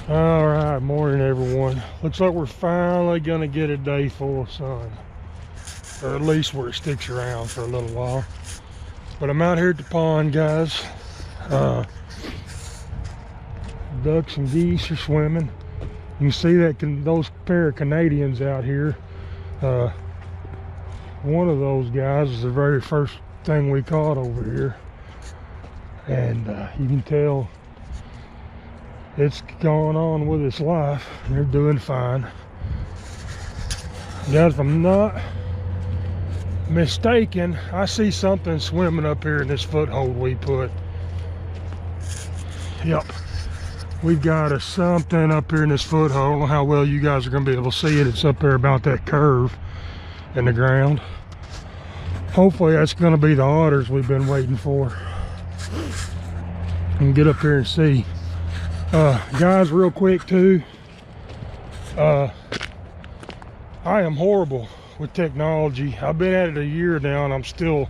All right, morning everyone. Looks like we're finally gonna get a day full of sun, or at least where it sticks around for a little while. But I'm out here at the pond, guys. Ducks and geese are swimming. You can see that those pair of Canadians out here. One of those guys is the very first thing we caught over here, and you can tell it's going on with its life. They're doing fine. Guys, if I'm not mistaken, I see something swimming up here in this foothold we put. Yep, we've got something up here in this foothold. I don't know how well you guys are going to be able to see it. It's up there about that curve in the ground. Hopefully that's going to be the otters we've been waiting for. And get up here and see. Guys, real quick too, I am horrible with technology. I've been at it a year now and I'm still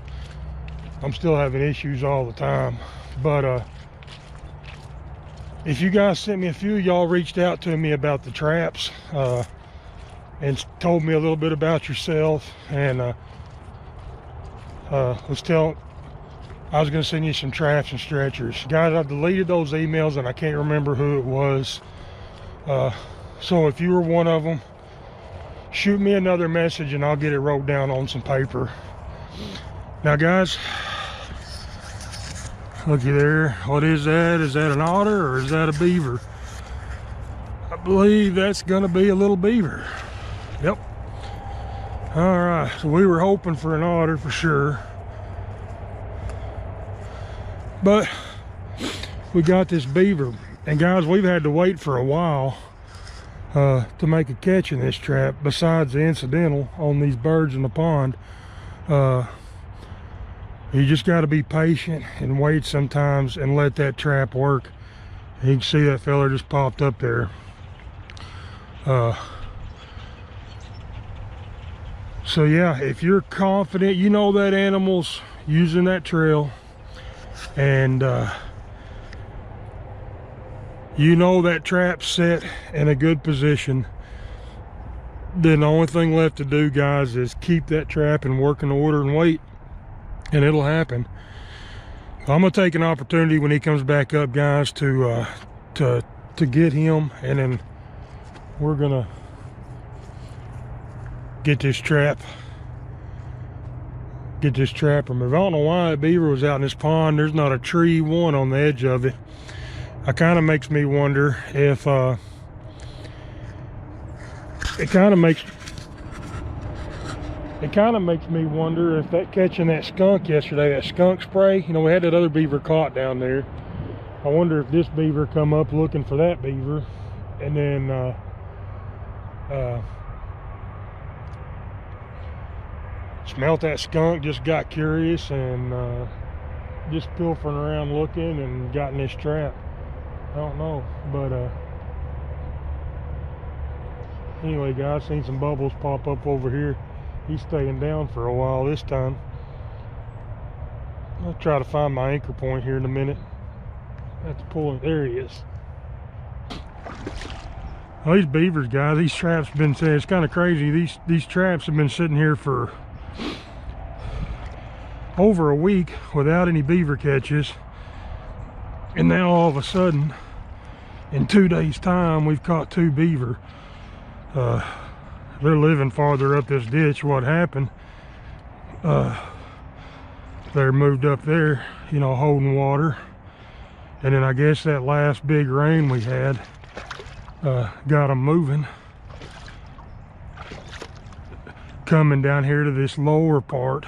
having issues all the time. But if you guys sent me, a few of y'all reached out to me about the traps and told me a little bit about yourself, and I was going to send you some traps and stretchers. Guys, I deleted those emails and I can't remember who it was. So if you were one of them, shoot me another message and I'll get it wrote down on some paper. Now guys, looky there. What is that? Is that an otter or is that a beaver? I believe that's going to be a little beaver. Yep. All right, so we were hoping for an otter for sure. But we got this beaver, and guys, we've had to wait for a while to make a catch in this trap, besides the incidental on these birds in the pond. You just got to be patient and wait sometimes and let that trap work. You can see that fella just popped up there. So yeah, if you're confident, you know that animal's using that trail, and you know that trap's set in a good position, then the only thing left to do, guys, is keep that trap in working order and wait, and it'll happen. I'm gonna take an opportunity when he comes back up, guys, to get him, and then we're gonna get this trap removed. I don't know why that beaver was out in this pond. There's not a tree one on the edge of it. It kind of makes me wonder if it kind of makes me wonder if that catching that skunk yesterday, that skunk spray, you know, we had that other beaver caught down there. I wonder if this beaver come up looking for that beaver, and then smelt that skunk, just got curious, and just pilfering around looking and got in this trap. I don't know, but anyway, guys, seen some bubbles pop up over here. He's staying down for a while this time. I'll try to find my anchor point here in a minute. I have to pull it. There he is. Well, these beavers, guys, these traps have been sitting. It's kind of crazy. These traps have been sitting here for over a week without any beaver catches, and now all of a sudden, in 2 days time, we've caught 2 beaver. They're living farther up this ditch. What happened, they're moved up there, you know, holding water, and then I guess that last big rain we had got them moving, coming down here to this lower part.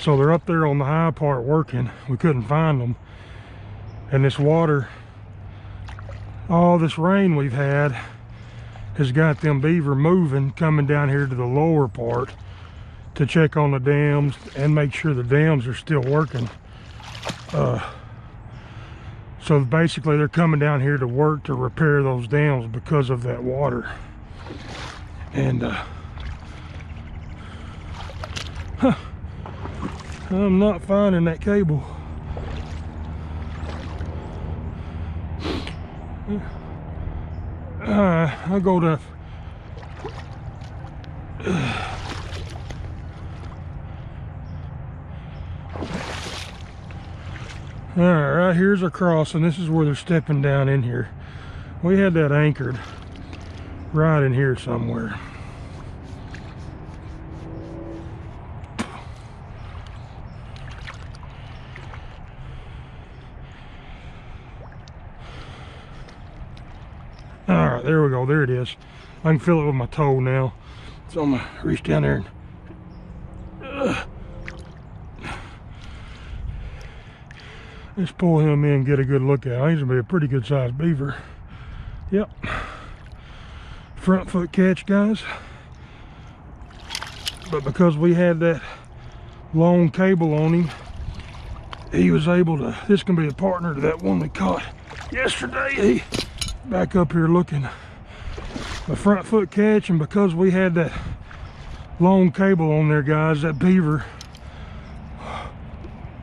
So they're up there on the high part working. We couldn't find them, and this water, all this rain we've had, has got them beaver moving, coming down here to the lower part to check on the dams and make sure the dams are still working. So basically they're coming down here to work to repair those dams because of that water. And I'm not finding that cable. I'll go to Alright, right here's our crossing. This is where they're stepping down in here. We had that anchored right in here somewhere. Alright, there we go. There it is. I can feel it with my toe now. So I'm going to reach down there and let's pull him in and get a good look at him. He's going to be a pretty good sized beaver. Yep. Front foot catch, guys. But because we had that long cable on him, he was able to, this can be a partner to that one we caught yesterday. He back up here looking. A front foot catch, and because we had that long cable on there, guys, that beaver,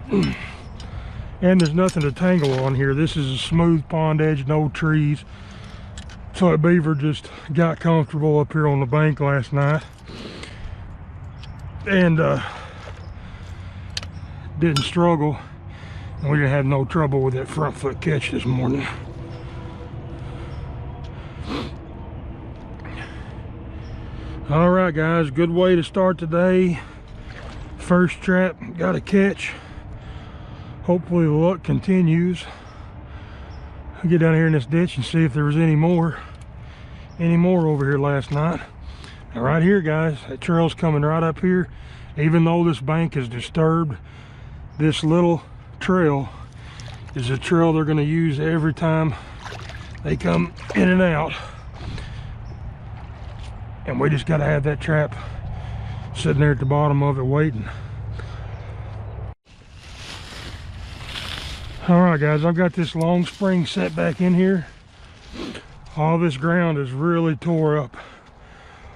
and there's nothing to tangle on here. This is a smooth pond edge, no trees. So that beaver just got comfortable up here on the bank last night, and didn't struggle, and we didn't have no trouble with that front foot catch this morning. All right, guys, good way to start today. First trap, got a catch. Hopefully the luck continues. I'll get down here in this ditch and see if there was any more over here last night. Now right here, guys, that trail's coming right up here. Even though this bank is disturbed, this little trail is a trail they're going to use every time they come in and out. And we just got to have that trap sitting there at the bottom of it waiting. All right, guys, I've got this long spring set back in here. All this ground is really tore up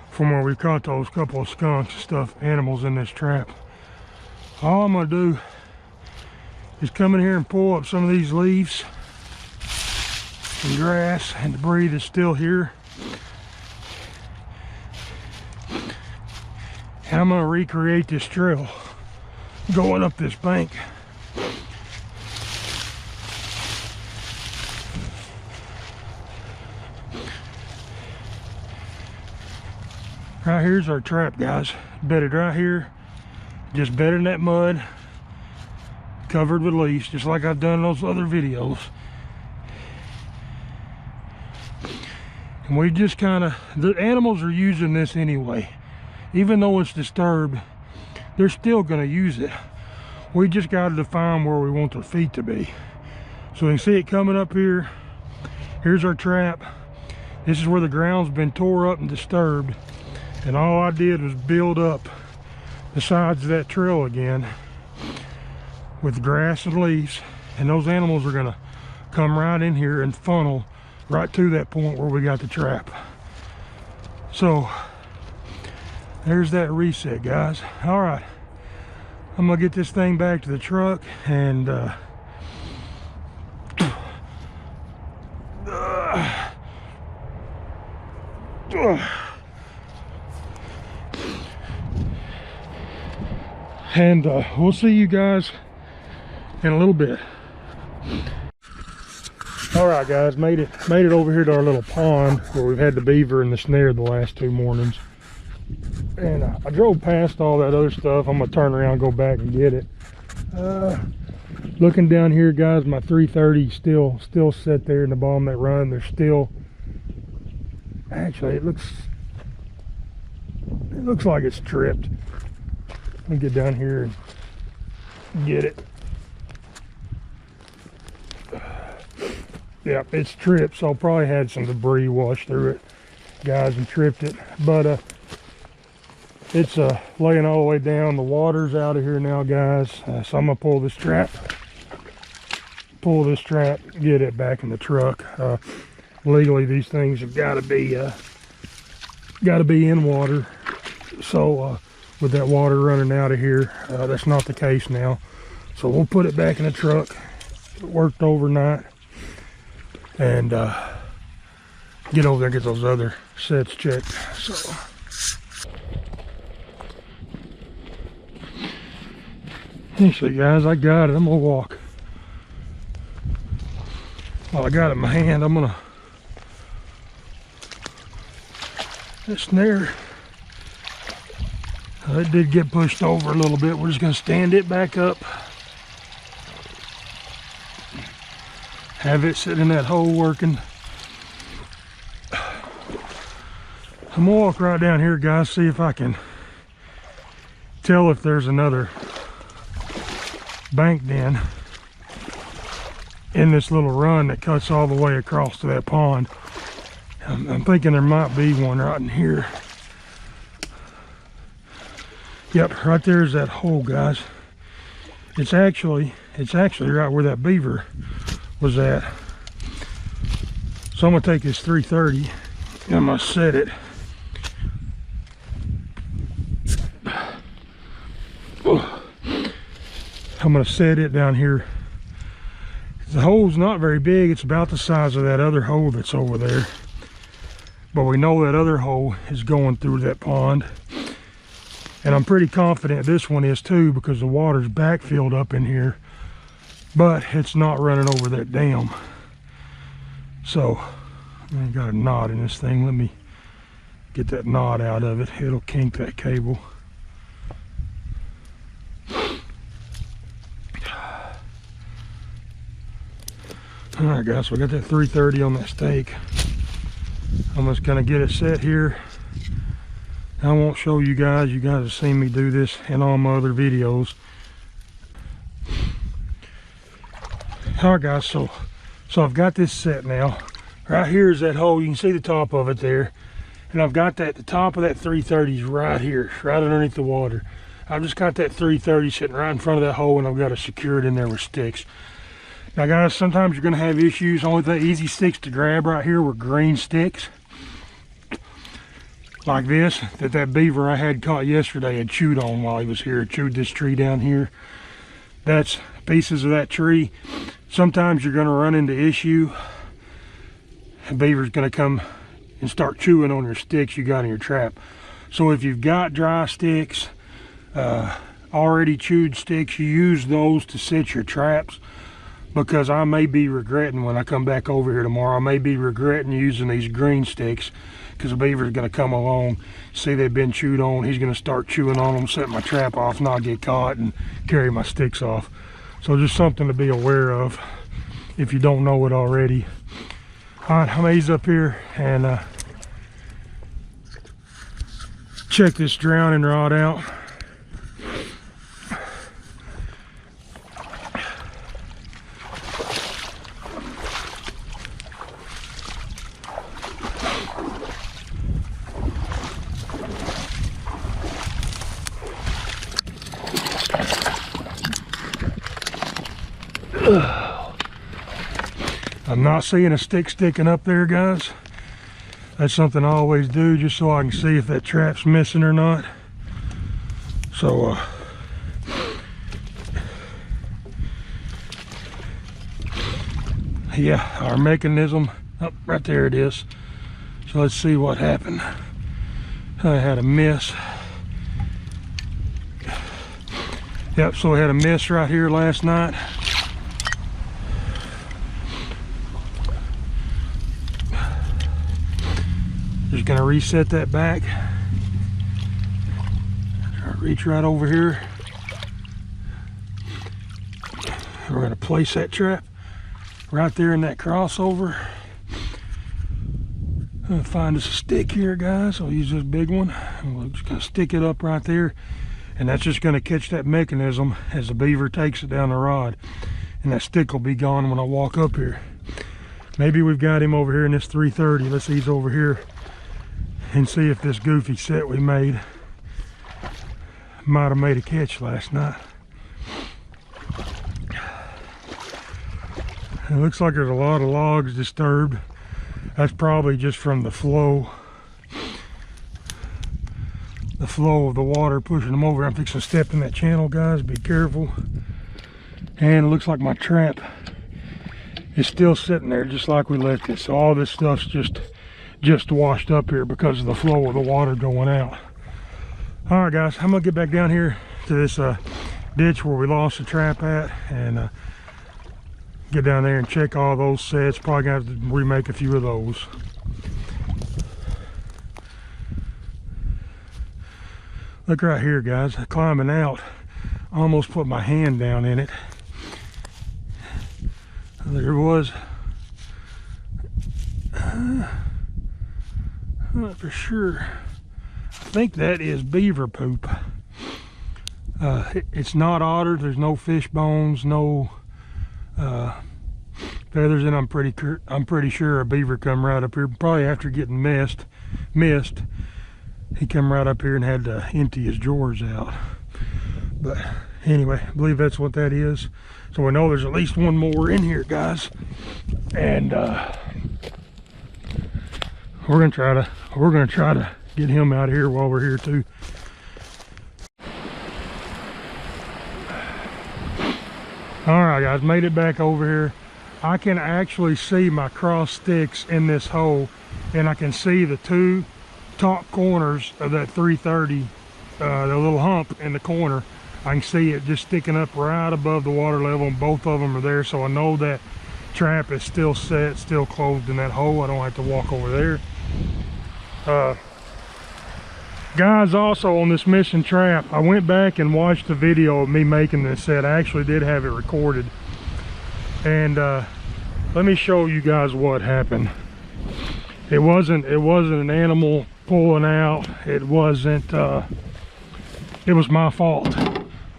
from where we caught those couple of skunks and stuff, animals in this trap. All I'm gonna do is come in here and pull up some of these leaves and grass and debris that's still here. And I'm gonna recreate this trail going up this bank. Right here's our trap, guys. Bedded right here. Just bedded in that mud, covered with leaves, just like I've done in those other videos. And we just kind of, the animals are using this anyway. Even though it's disturbed, they're still going to use it. We just got to define where we want their feet to be. So you can see it coming up here. Here's our trap. This is where the ground's been tore up and disturbed. And all I did was build up the sides of that trail again with grass and leaves. And those animals are going to come right in here and funnel right to that point where we got the trap. So there's that reset, guys. All right, I'm gonna get this thing back to the truck and we'll see you guys in a little bit. All right, guys, made it over here to our little pond where we've had the beaver and the snare the last 2 mornings. And I drove past all that other stuff. I'm gonna turn around and go back and get it. Looking down here, guys, my 330 still set there in the bottom of that run. There's still, actually it looks like it's tripped. Let me get down here and get it. Yep, it's tripped, so probably had some debris wash through it, guys, and tripped it. But it's laying all the way down. The water's out of here now, guys. So I'm gonna pull this trap, get it back in the truck. Legally, these things have got to be in water. So with that water running out of here, that's not the case now. So we'll put it back in the truck. It worked overnight, and get over there and get those other sets checked. So actually, guys, I got it. I'm gonna walk. While I got it in my hand, I'm gonna that snare. It did get pushed over a little bit. We're just gonna stand it back up. Have it sitting in that hole working. I'm gonna walk right down here, guys, see if I can tell if there's another bank den in this little run that cuts all the way across to that pond. I'm thinking there might be one right in here. Yep, right there's that hole, guys. It's actually right where that beaver was at. So I'm gonna take this 330 and I'm gonna set it. I'm gonna set it down here. The hole's not very big. It's about the size of that other hole that's over there. But we know that other hole is going through that pond. And I'm pretty confident this one is too, because the water's backfilled up in here. But it's not running over that dam. So, I got a knot in this thing. Let me get that knot out of it. It'll kink that cable. Alright guys, so we got that 330 on that stake. I'm just gonna get it set here. I won't show you guys. You guys have seen me do this in all my other videos. Alright guys, so I've got this set now. Right here is that hole. You can see the top of it there. And I've got that, the top of that 330 is right here, right underneath the water. I've just got that 330 sitting right in front of that hole, and I've got to secure it in there with sticks. Now guys, sometimes you're going to have issues. Only the easy sticks to grab right here were green sticks. Like this, that beaver I had caught yesterday had chewed on while he was here. Chewed this tree down here. That's pieces of that tree. Sometimes you're going to run into issue. A beaver's going to come and start chewing on your sticks you got in your trap. So if you've got dry sticks, already chewed sticks, you use those to set your traps. Because I may be regretting when I come back over here tomorrow, I may be regretting using these green sticks, because the beaver's going to come along, see they've been chewed on, he's going to start chewing on them, set my trap off, not get caught, and carry my sticks off. So just something to be aware of if you don't know it already. Alright, I'm ease up here and check this drowning rod out. I'm not seeing a stick sticking up there, guys. That's something I always do just so I can see if that trap's missing or not. So yeah, our mechanism, oh, right there it is. So let's see what happened. I had a miss. Yep, so I had a miss right here last night. Just gonna reset that back. Reach right over here. We're gonna place that trap right there in that crossover. I'm gonna find us a stick here, guys. I'll use this big one. We're just gonna stick it up right there. And that's just gonna catch that mechanism as the beaver takes it down the rod. And that stick will be gone when I walk up here. Maybe we've got him over here in this 330. Let's ease over here and see if this goofy set we made might have made a catch last night. It looks like there's a lot of logs disturbed. That's probably just from the flow of the water pushing them over. I'm fixing to step in that channel, guys. Be careful. And it looks like my trap is still sitting there just like we left it. So all this stuff's just just washed up here because of the flow of the water going out. All right, guys, I'm gonna get back down here to this ditch where we lost the trap at, and get down there and check all those sets. Probably gonna have to remake a few of those. Look right here, guys, climbing out. I almost put my hand down in it. There was, not for sure. I think that is beaver poop. It's not otter. There's no fish bones, no feathers, and I'm pretty sure a beaver come right up here. Probably after getting missed, he come right up here and had to empty his drawers out. But anyway, I believe that's what that is. So we know there's at least one more in here, guys, and we're gonna try to get him out of here while we're here too. All right, guys, made it back over here. I can actually see my cross sticks in this hole, and I can see the two top corners of that 330, the little hump in the corner. I can see it just sticking up right above the water level, and both of them are there. So I know that trap is still set, still closed in that hole. I don't have to walk over there. Guys, also on this missing trap, I went back and watched the video of me making this set. I actually did have it recorded, and let me show you guys what happened. It wasn't an animal pulling out. It wasn't it was my fault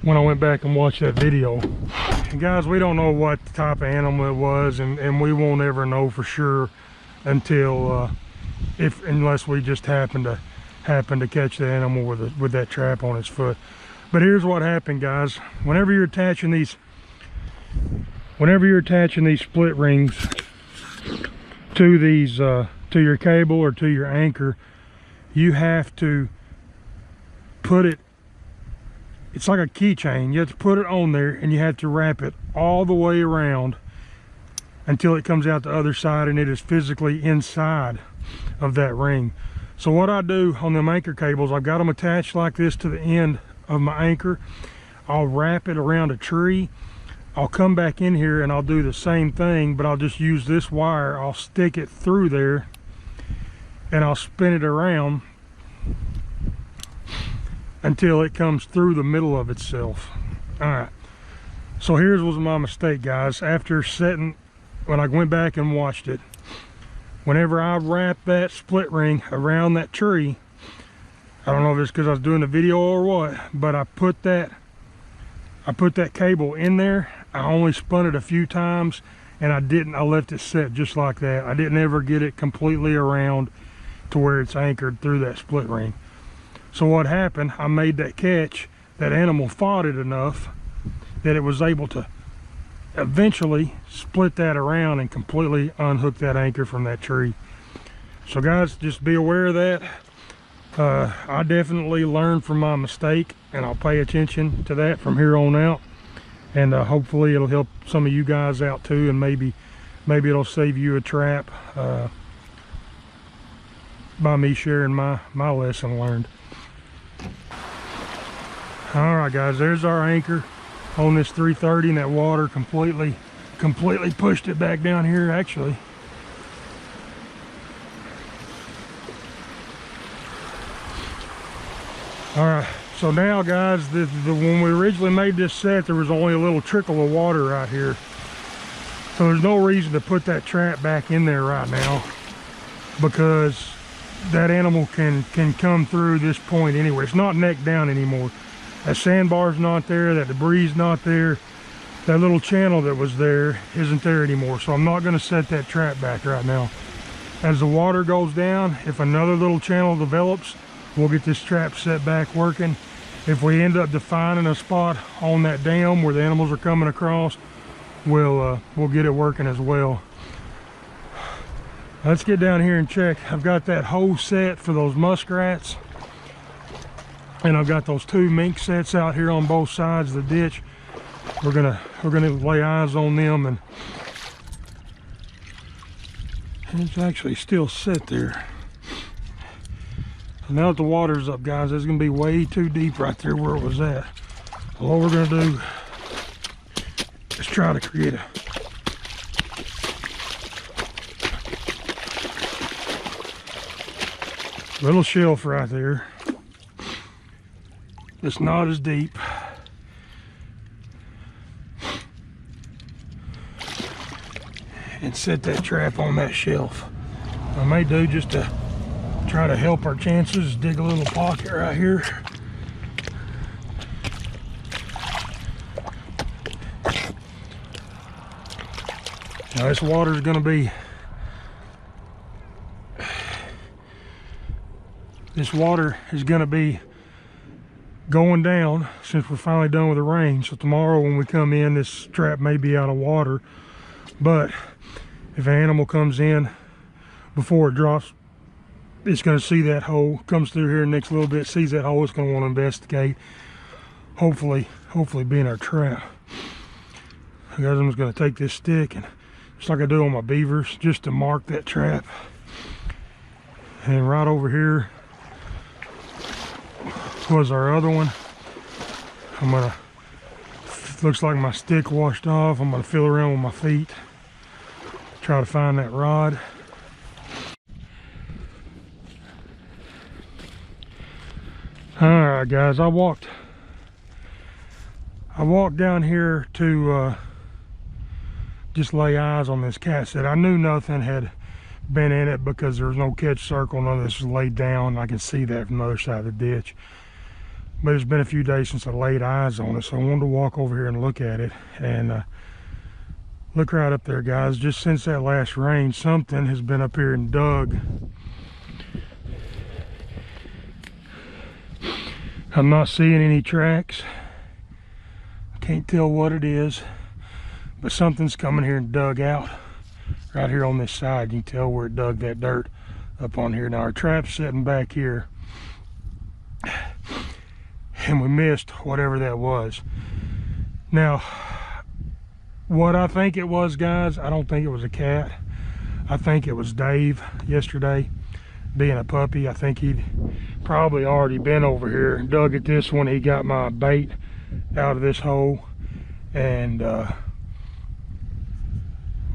when I went back and watched that video. And guys, we don't know what type of animal it was, and we won't ever know for sure until unless we just happen to catch the animal with that trap on its foot. But here's what happened, guys. Whenever you're attaching these split rings to these to your cable or to your anchor, you have to put it, it's like a keychain. You have to put it on there, and you have to wrap it all the way around until it comes out the other side and it is physically inside of that ring. So what I do on them anchor cables, I've got them attached like this to the end of my anchor. I'll wrap it around a tree. I'll come back in here and I'll do the same thing, but I'll just use this wire. I'll stick it through there and I'll spin it around until it comes through the middle of itself. All right, so here's was my mistake, guys. After setting, when I went back and watched it, whenever I wrapped that split ring around that tree, I don't know if it's because I was doing the video or what, but I put that cable in there. I only spun it a few times, and I left it set just like that. I didn't ever get it completely around to where it's anchored through that split ring. So what happened, I made that catch. That animal fought it enough that it was able to eventually split that around and completely unhook that anchor from that tree. So guys, just be aware of that. I definitely learned from my mistake, and I'll pay attention to that from here on out, and hopefully it'll help some of you guys out too, and maybe it'll save you a trap by me sharing my lesson learned. All right, guys, there's our anchor on this 330, and that water completely pushed it back down here actually. All right, so now, guys, when we originally made this set, there was only a little trickle of water right here, so there's no reason to put that trap back in there right now, because that animal can come through this point anyway. It's not neck down anymore. That sandbar's not there, that debris not there, that little channel that was there isn't there anymore. So I'm not going to set that trap back right now. As the water goes down, if another little channel develops, we'll get this trap set back working. If we end up defining a spot on that dam where the animals are coming across, we'll get it working as well. Let's get down here and check. I've got that hole set for those muskrats, and I've got those two mink sets out here on both sides of the ditch. We're gonna lay eyes on them and It's actually still set there. Now that the water's up, guys, it's gonna be way too deep right there where it was at. So what we're gonna do is try to create a little shelf right there. It's not as deep. And set that trap on that shelf. I may do just to try to help our chances, dig a little pocket right here. Now this water is going to be, going down since we're finally done with the rain. So tomorrow when we come in, this trap may be out of water, but if an animal comes in before it drops, it's going to see that hole, comes through here next little bit, sees that hole, it's going to want to investigate, hopefully be in our trap. Guys, I'm just going to take this stick and just like I do on my beavers, just to mark that trap. And right over here was our other one. I'm gonna, looks like my stick washed off. I'm gonna feel around with my feet, try to find that rod. All right, guys, I walked down here to just lay eyes on this cat set. I knew nothing had been in it because there was no catch circle, none of this was laid down. I can see that from the other side of the ditch. But it's been a few days since I laid eyes on it, so I wanted to walk over here and look at it. And look right up there, guys. Just since that last rain, something has been up here and dug. I'm not seeing any tracks. I can't tell what it is, but something's coming here and dug out right here on this side. You can tell where it dug that dirt up on here. Now our trap's sitting back here, and we missed whatever that was. Now, what I think it was, guys, I don't think it was a cat. I think it was Dave yesterday, being a puppy. I think he'd probably already been over here and dug at this one. He got my bait out of this hole and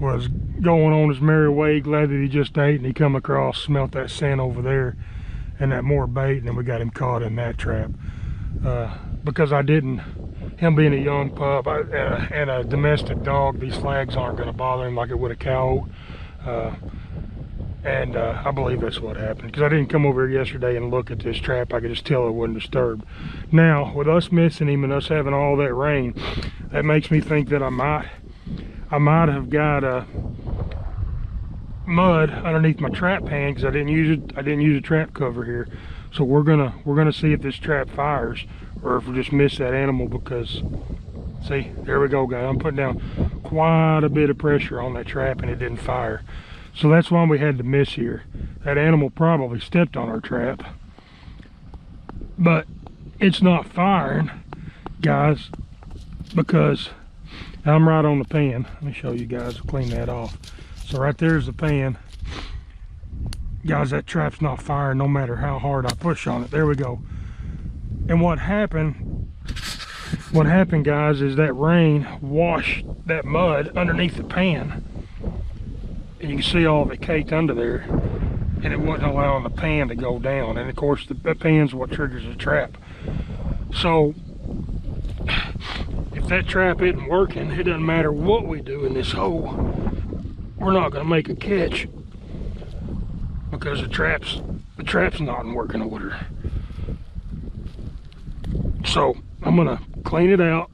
was going on his merry way, glad that he just ate, and he come across, smelt that scent over there and that more bait, and then we got him caught in that trap. Because I didn't, him being a young pup and a domestic dog, these flags aren't going to bother him like it would a cow. And I believe that's what happened, because I didn't come over here yesterday and look at this trap. I could just tell it wasn't disturbed. Now, with us missing him and us having all that rain, that makes me think that I might have got mud underneath my trap pan, because I didn't use a trap cover here. So we're gonna see if this trap fires or if we just miss that animal, because see, there we go, guys. I'm putting down quite a bit of pressure on that trap and it didn't fire. So that's why we had to miss here. That animal probably stepped on our trap, but it's not firing, guys, because I'm right on the pan. Let me show you guys, clean that off. So right there's the pan. Guys, that trap's not firing no matter how hard I push on it. There we go. And what happened, guys, is that rain washed that mud underneath the pan. And you can see all of it caked under there, and it wasn't allowing the pan to go down. And of course, the pan's what triggers the trap. So if that trap isn't working, it doesn't matter what we do in this hole, we're not going to make a catch, because the trap's not in working order. So I'm going to clean it out.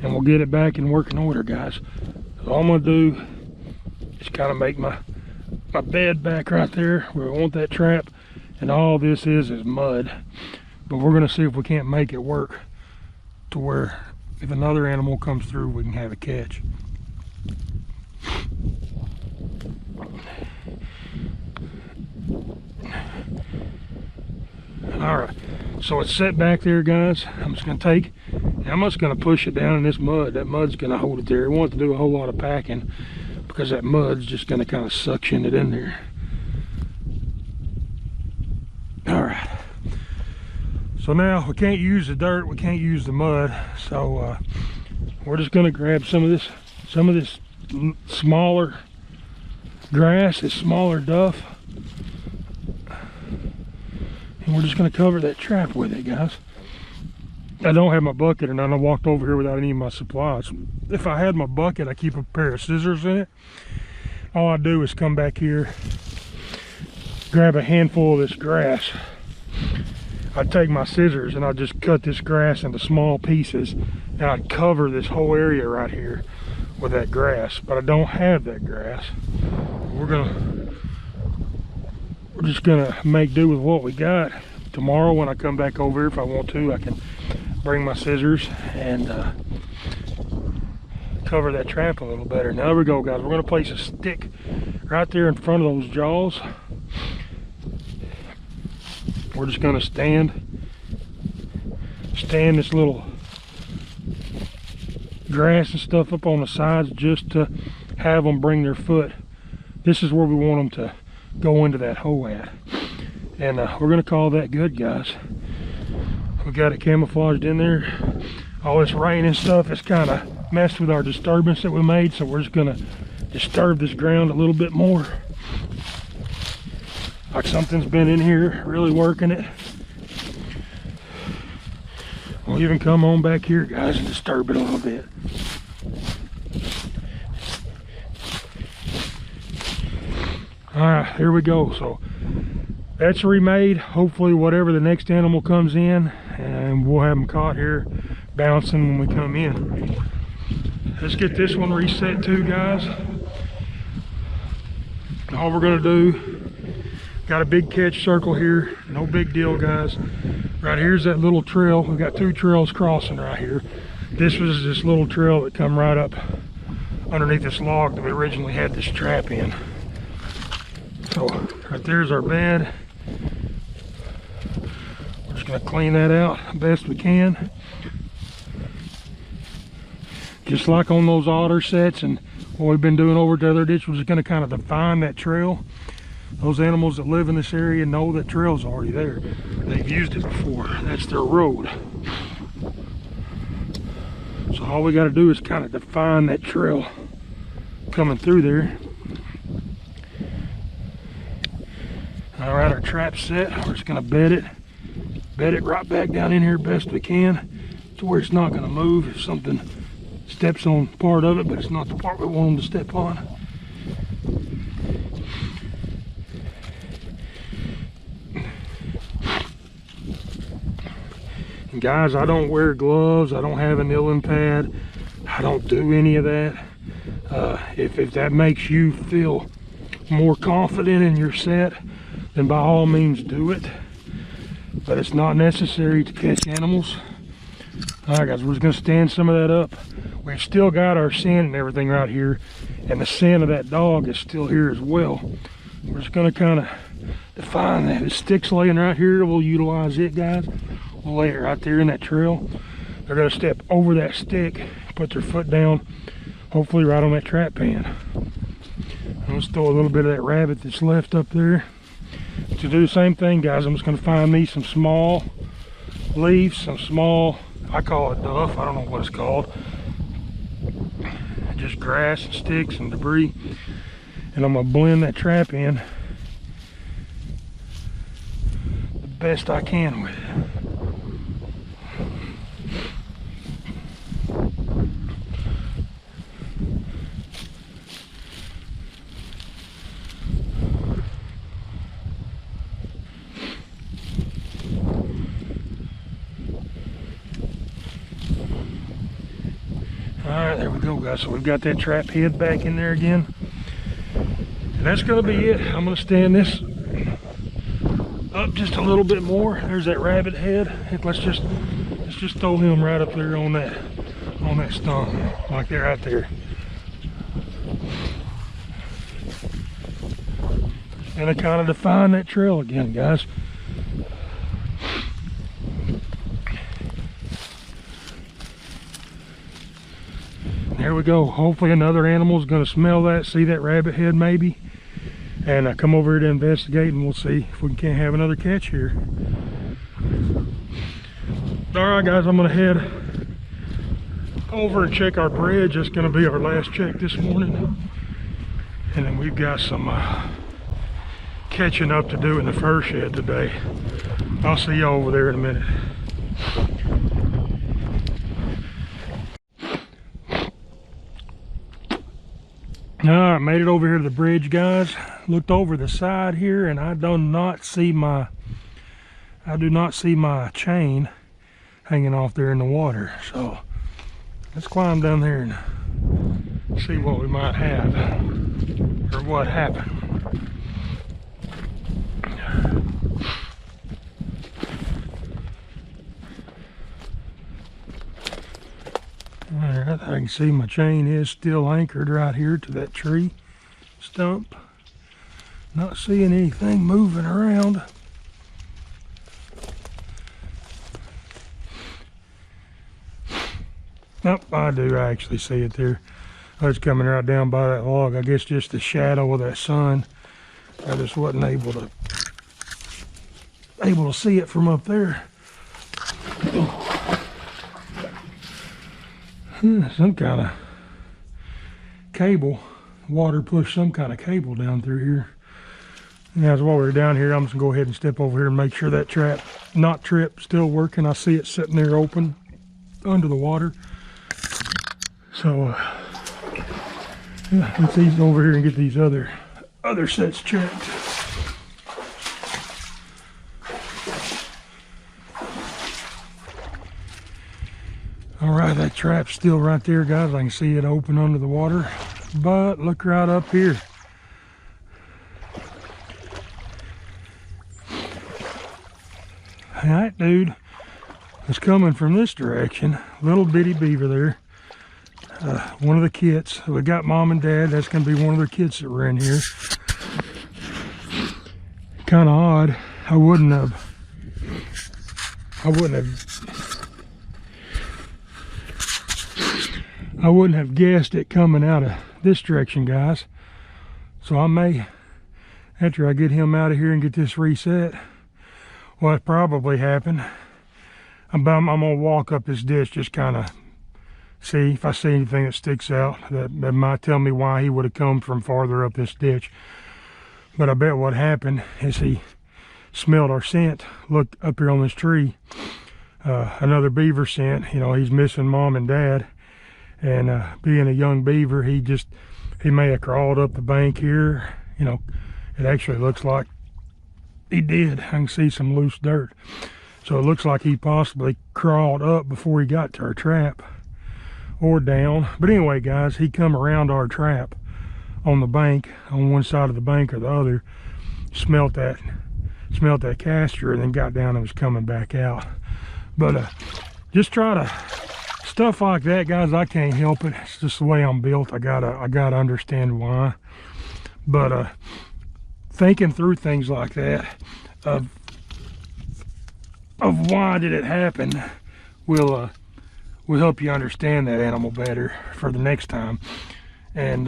And we'll get it back in working order, guys. So all I'm gonna do is kind of make my bed back right there where I want that trap, and all this is mud. But we're gonna see if we can't make it work to where if another animal comes through, we can have a catch. All right, So it's set back there, guys. I'm just gonna push it down in this mud. That mud's gonna hold it there. It won't have to do a whole lot of packing because that mud's just gonna kind of suction it in there. All right. So now we can't use the dirt, we can't use the mud. So we're just gonna grab some of this smaller grass, this smaller duff, and we're just gonna cover that trap with it, guys. I don't have my bucket, and I walked over here without any of my supplies. If I had my bucket, I keep a pair of scissors in it. All I do is come back here, grab a handful of this grass. I'd take my scissors and I'd just cut this grass into small pieces, and I'd cover this whole area right here with that grass. But I don't have that grass. We're just gonna make do with what we got. Tomorrow when I come back over here, if I want to, I can bring my scissors and cover that trap a little better. Now there we go, guys. We're gonna place a stick right there in front of those jaws. We're just gonna stand this little grass and stuff up on the sides just to have them bring their foot. This is where we want them to go into that hole at. And we're gonna call that good, guys. We got it camouflaged in there. All this rain and stuff has kind of messed with our disturbance that we made, so we're just gonna disturb this ground a little bit more. Like something's been in here really working it. We'll even come on back here, guys, and disturb it a little bit. All right, here we go. So that's remade. Hopefully whatever the next animal comes in, and we'll have them caught here bouncing when we come in. Let's get this one reset too, guys. All we're gonna do, got a big catch circle here, no big deal, guys. Right here's that little trail. We've got two trails crossing right here. This was this little trail that come right up underneath this log that we originally had this trap in. So right there's our bed. We're just gonna clean that out best we can. Just like on those otter sets and what we've been doing over at the other ditch, we're just gonna kind of define that trail. Those animals that live in this area know that trail's already there. They've used it before. That's their road. So all we got to do is kind of define that trail coming through there. All right, our trap's set. We're just going to bed it right back down in here best we can to where it's not going to move if something steps on part of it, but it's not the part we want them to step on. And guys, I don't wear gloves. I don't have a kneeling pad. I don't do any of that. If that makes you feel more confident in your set, then by all means do it. But it's not necessary to catch animals. All right, guys, we're just gonna stand some of that up. We've still got our scent and everything right here, and the scent of that dog is still here as well. We're just gonna kind of define that. The stick's laying right here. We'll utilize it, guys. We'll lay it right there in that trail. They're gonna step over that stick, put their foot down, hopefully right on that trap pan. I'm gonna throw a little bit of that rabbit that's left up there. To do the same thing, guys, I'm just gonna find me some small leaves, some small, I call it duff, I don't know what it's called. Just grass and sticks and debris. And I'm gonna blend that trap in the best I can with it. Alright, there we go, guys. So we've got that trap head back in there again. And that's going to be it. I'm going to stand this up just a little bit more. There's that rabbit head. Let's just throw him right up there on that stump, like they're right there. And I kind of define that trail again, guys. There we go. Hopefully another animal is going to smell that, see that rabbit head maybe, and come over here to investigate, and we'll see if we can't have another catch here. All right, guys, I'm going to head over and check our bridge. That's going to be our last check this morning, and then we've got some catching up to do in the fur shed today. I'll see y'all over there in a minute. All right, made it over here to the bridge, guys. Looked over the side here, and I do not see my chain hanging off there in the water. So let's climb down there and see what we might have, or what happened. Alright, I can see my chain is still anchored right here to that tree stump. Not seeing anything moving around. Nope, I do actually see it there. Oh, it's coming right down by that log. I guess just the shadow of that sun. I just wasn't able to see it from up there. Some kind of cable. Water pushed some kind of cable down through here. Now, while we're down here, I'm just gonna go ahead and step over here and make sure that knot trip still working. I see it sitting there open under the water. So yeah, let's ease over here and get these other sets checked. All right, that trap's still right there, guys. I can see it open under the water, but look right up here. That dude was coming from this direction. Little bitty beaver there. One of the kits. We got mom and dad. That's going to be one of their kits that were in here. Kind of odd. I wouldn't have guessed it coming out of this direction, guys. So I may, after I get him out of here and get this reset, what probably happened, I'm gonna walk up this ditch, just kind of see if I see anything that sticks out that might tell me why he would have come from farther up this ditch. But I bet what happened is he smelled our scent. Look up here on this tree, another beaver scent. You know, he's missing mom and dad, and being a young beaver, he may have crawled up the bank here. You know, it actually looks like he did. I can see some loose dirt, so it looks like he possibly crawled up before he got to our trap, or down. But anyway, guys, he come around our trap on the bank, on one side of the bank or the other, smelt that castor, and then got down and was coming back out. But just try to, stuff like that, guys, I can't help it. It's just the way I'm built. I gotta understand why. But thinking through things like that, of why did it happen, will help you understand that animal better for the next time. And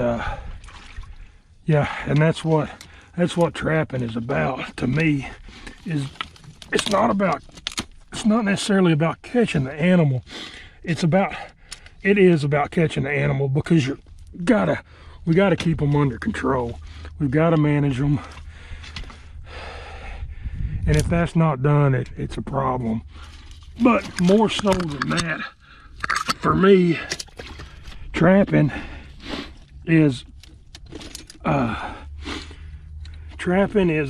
yeah, and that's what trapping is about to me. It's not necessarily about catching the animal. It is about catching the animal, because we gotta keep them under control. We've got to manage them, and if that's not done, it's a problem. But more so than that, for me, trapping is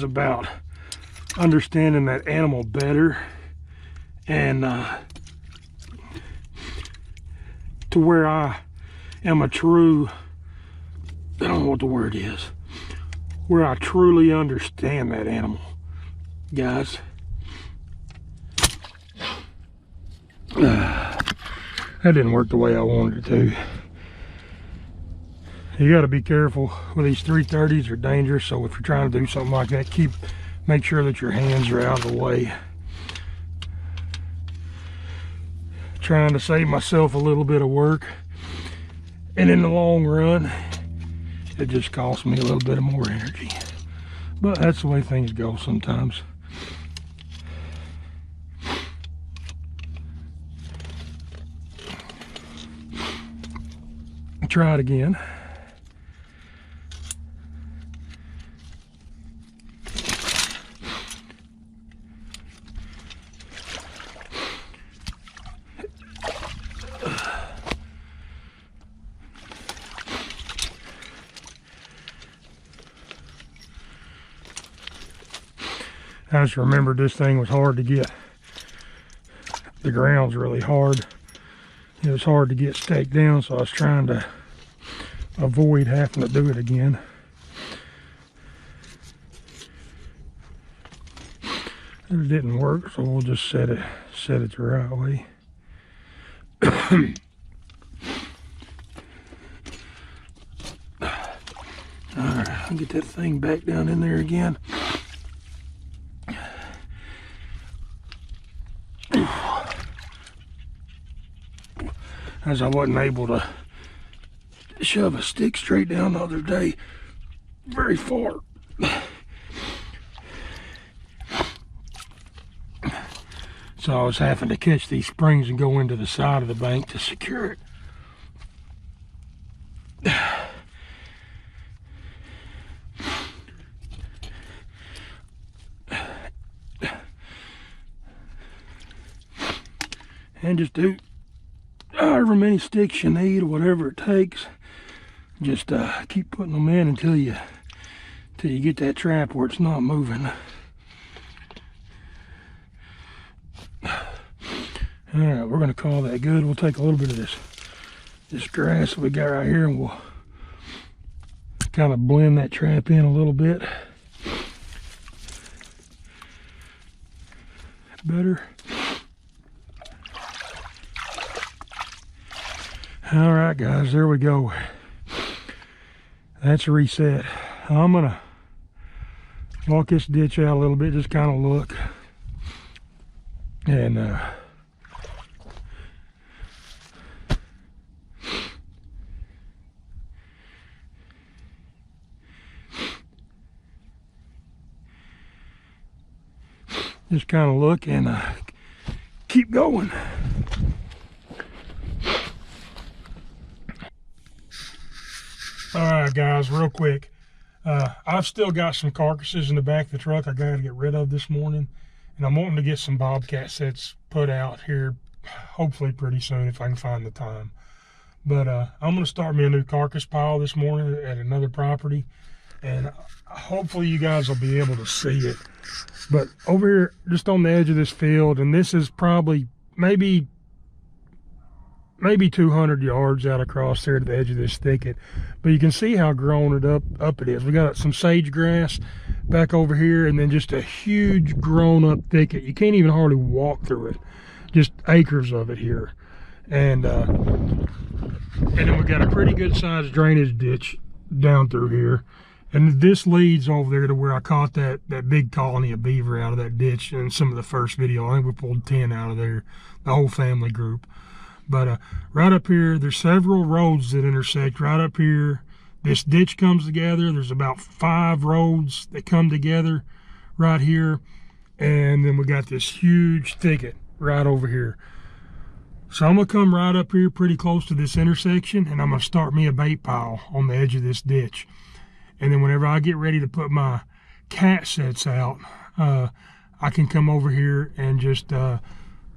about understanding that animal better, and to where I am I don't know what the word is, where I truly understand that animal, guys. That didn't work the way I wanted it to. You got to be careful with these 330s. Are dangerous, so if you're trying to do something like that, make sure that your hands are out of the way. Trying to save myself a little bit of work, And in the long run, it just costs me a little bit of more energy. But that's the way things go sometimes. Try it again. I just remembered this thing was hard to get. The ground's really hard. It was hard to get staked down, so I was trying to avoid having to do it again. It didn't work, so we'll just set it the right way. Alright, I'll get that thing back down in there again. As I wasn't able to shove a stick straight down the other day very far. So I was having to catch these springs and go into the side of the bank to secure it. And just do however many sticks you need, or whatever it takes. Just keep putting them in until you get that trap where it's not moving. Alright, we're going to call that good. We'll take a little bit of this grass that we got right here, and we'll kind of blend that trap in a little bit. Better. Alright guys, there we go. That's a reset. I'm going to walk this ditch out a little bit, just kind of look. And just kind of look and keep going. Alright guys, real quick. I've still got some carcasses in the back of the truck I got to get rid of this morning. And I'm wanting to get some Bobcat sets put out here, hopefully pretty soon if I can find the time. But I'm going to start me a new carcass pile this morning at another property. And hopefully you guys will be able to see it. But over here, just on the edge of this field, and this is probably maybe 200 yards out across there to the edge of this thicket, but you can see how grown it up it is. We got some sage grass back over here, and then just a huge grown up thicket. You can't even hardly walk through it, just acres of it here. And then we got a pretty good sized drainage ditch down through here, and this leads over there to where I caught that big colony of beaver out of that ditch in some of the first video. I think we pulled 10 out of there, the whole family group. But right up here, there's several roads that intersect right up here. This ditch comes together. There's about 5 roads that come together right here. And then we got this huge thicket right over here. So I'm going to come right up here pretty close to this intersection, and I'm going to start me a bait pile on the edge of this ditch. And then whenever I get ready to put my cat sets out, I can come over here and just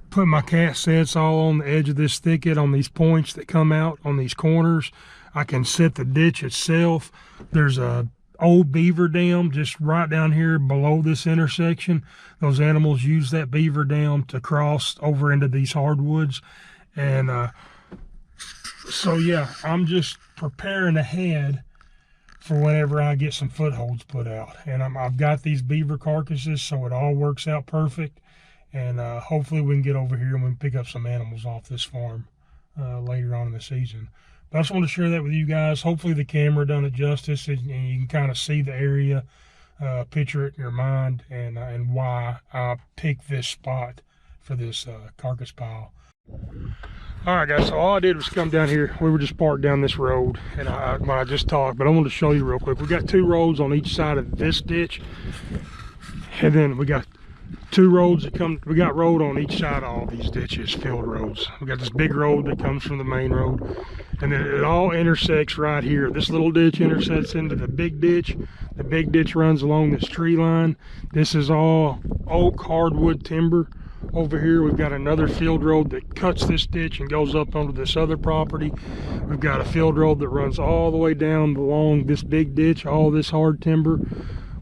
put my cat sets all on the edge of this thicket, on these points that come out on these corners. I can set the ditch itself. There's a old beaver dam just right down here below this intersection. Those animals use that beaver dam to cross over into these hardwoods. And so yeah, I'm just preparing ahead for whenever I get some footholds put out. And I've got these beaver carcasses, so it all works out perfect. And hopefully we can get over here and we can pick up some animals off this farm later on in the season. But I just want to share that with you guys. Hopefully the camera done it justice, and you can kind of see the area, picture it in your mind, and why I picked this spot for this carcass pile. All right, guys, so all I did was come down here. We were just parked down this road, and when I just talked, but I wanted to show you real quick. We got 2 roads on each side of this ditch, and then we got 2 roads that come. We got road on each side of all these ditches, field roads. We got this big road that comes from the main road, and then it all intersects right here. This little ditch intersects into the big ditch. The big ditch runs along this tree line. This is all oak hardwood timber. Over here we've got another field road that cuts this ditch and goes up onto this other property. We've got a field road that runs all the way down along this big ditch, all this hard timber.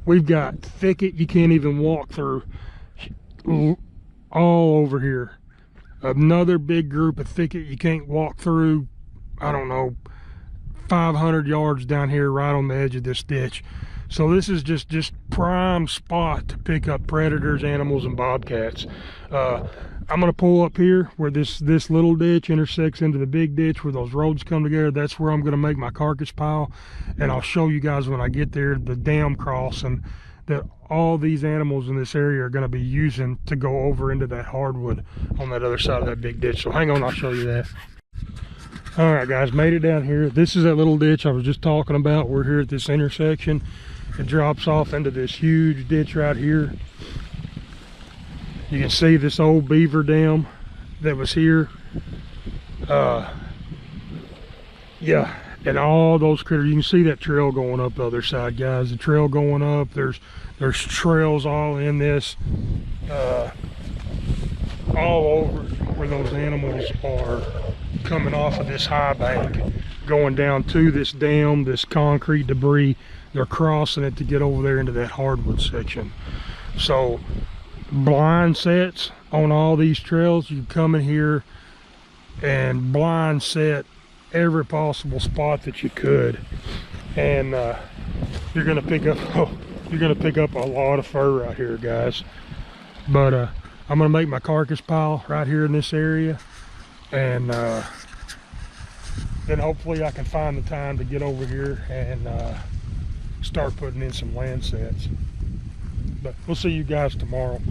We've got thicket you can't even walk through all over here. Another big group of thicket you can't walk through, I don't know, 500 yards down here right on the edge of this ditch. So this is just prime spot to pick up predators, animals, and bobcats. I'm gonna pull up here where this little ditch intersects into the big ditch where those roads come together. That's where I'm gonna make my carcass pile, and I'll show you guys when I get there the dam crossing that all these animals in this area are gonna be using to go over into that hardwood on that other side of that big ditch. So hang on, I'll show you that. All right, guys, made it down here. This is that little ditch I was just talking about. We're here at this intersection. It drops off into this huge ditch right here. You can see this old beaver dam that was here. Yeah, and all those critters. You can see that trail going up the other side, guys. The trail going up. There's trails all in this, all over where those animals are coming off of this high bank, going down to this dam, this concrete debris. They're crossing it to get over there into that hardwood section. So blind sets on all these trails. You come in here and blind set every possible spot that you could, and you're gonna pick up a lot of fur right here, guys. But I'm gonna make my carcass pile right here in this area, and then hopefully I can find the time to get over here and start putting in some land sets. But we'll see you guys tomorrow.